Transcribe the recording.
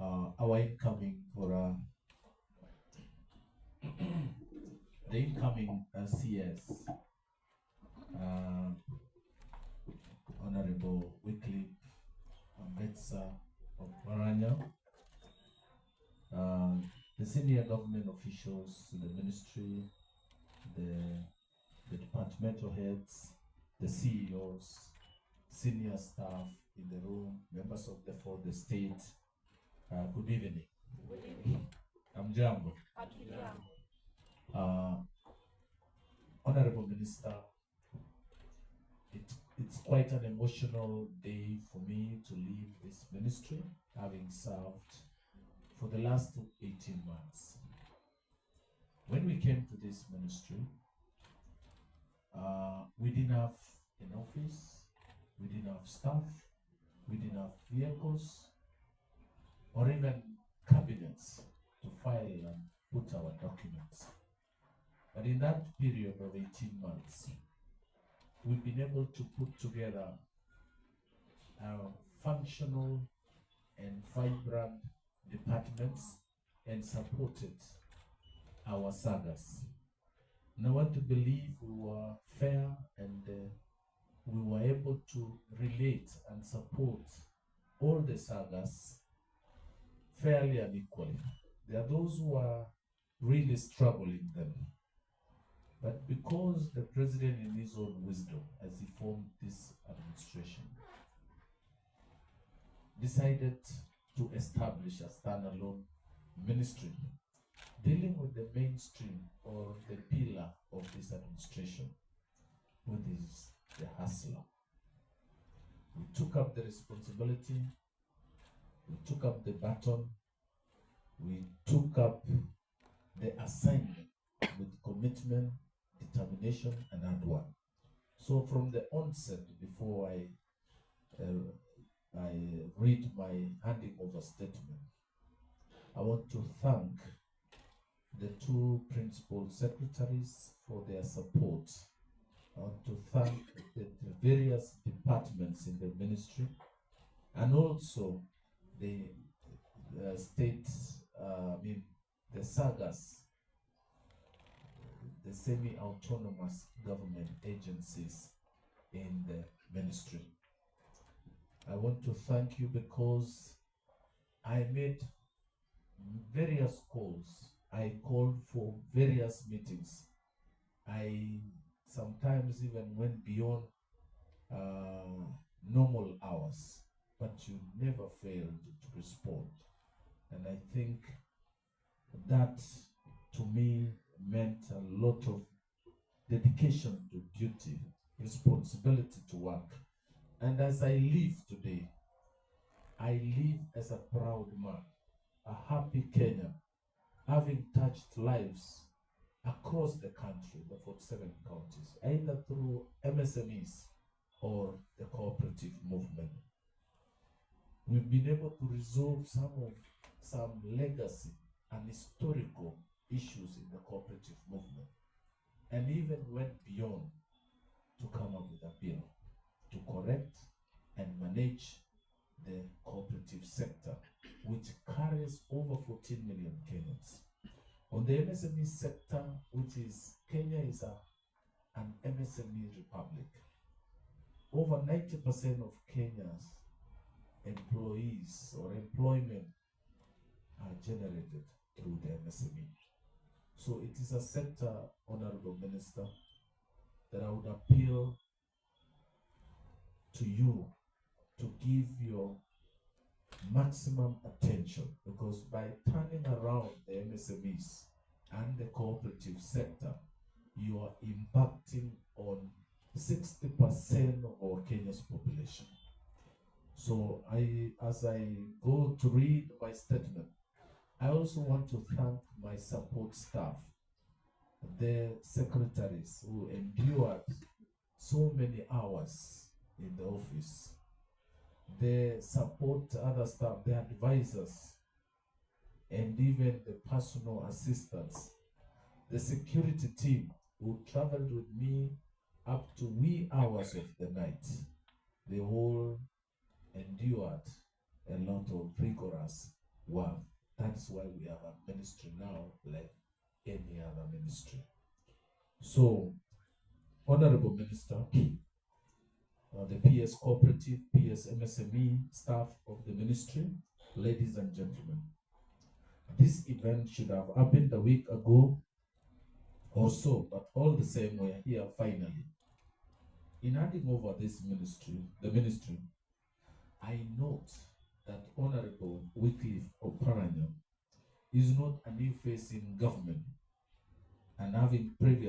our incoming for the incoming CS, Honorable Wycliffe Ambetsa Oparanya, the senior government officials in the ministry, the departmental heads, the CEOs, senior staff in the room, members of the state. Good evening. Amjambo. Honorable Minister, it's quite an emotional day for me to leave this ministry, having served for the last 18 months. When we came to this ministry, we didn't have an office, we didn't have staff, we didn't have vehicles, or even cabinets to file and put our documents. But in that period of 18 months, we've been able to put together functional and vibrant departments and supported our sagas. And I want to believe we were fair and we were able to relate and support all the sagas fairly and equally. There are those who are really struggling them. But because the president, in his own wisdom, as he formed this administration, decided to establish a standalone ministry dealing with the mainstream or the pillar of this administration, which is the hustler. We took up the responsibility, we took up the baton, we took up the assignment with commitment, determination, and hard work. So from the onset, before I read my handing over statement, I want to thank the two principal secretaries for their support. I want to thank the various departments in the ministry, and also the state, the sagas, the semi-autonomous government agencies in the ministry. I want to thank you because I made various calls. I called for various meetings. I sometimes even went beyond normal hours, but you never failed to respond. And I think that to me meant a lot of dedication to duty, responsibility to work. And as I live today, I live as a proud man, a happy Kenyan, having touched lives across the country, the 47 counties, either through MSMEs or the cooperative movement. We've been able to resolve some legacy and historical issues in the cooperative movement, and even went beyond to come up with a bill to correct and manage the cooperative sector, which carries over 14 million Kenyans. On the MSME sector, which is Kenya is an MSME republic. Over 90% of Kenya's employees or employment are generated through the MSME. So it is a sector, Honorable Minister, that I would appeal to you to give your maximum attention, because by turning around the MSMEs and the cooperative sector, you are impacting on 60% of our Kenya's population. So as I go to read my statement, I also want to thank my support staff, the secretaries who endured so many hours in the office, the support other staff, the advisors, and even the personal assistants, the security team who traveled with me up to wee hours of the night. They all endured a lot of rigorous work. That's why we have a ministry now, like any other ministry. So, Honorable Minister, the PS Cooperative, PS MSME staff of the ministry, ladies and gentlemen, this event should have happened a week ago or so, but all the same, we are here finally. In handing over this ministry, the ministry, I note that Honorable Wycliffe Oparanya is not a new face in government, and having previous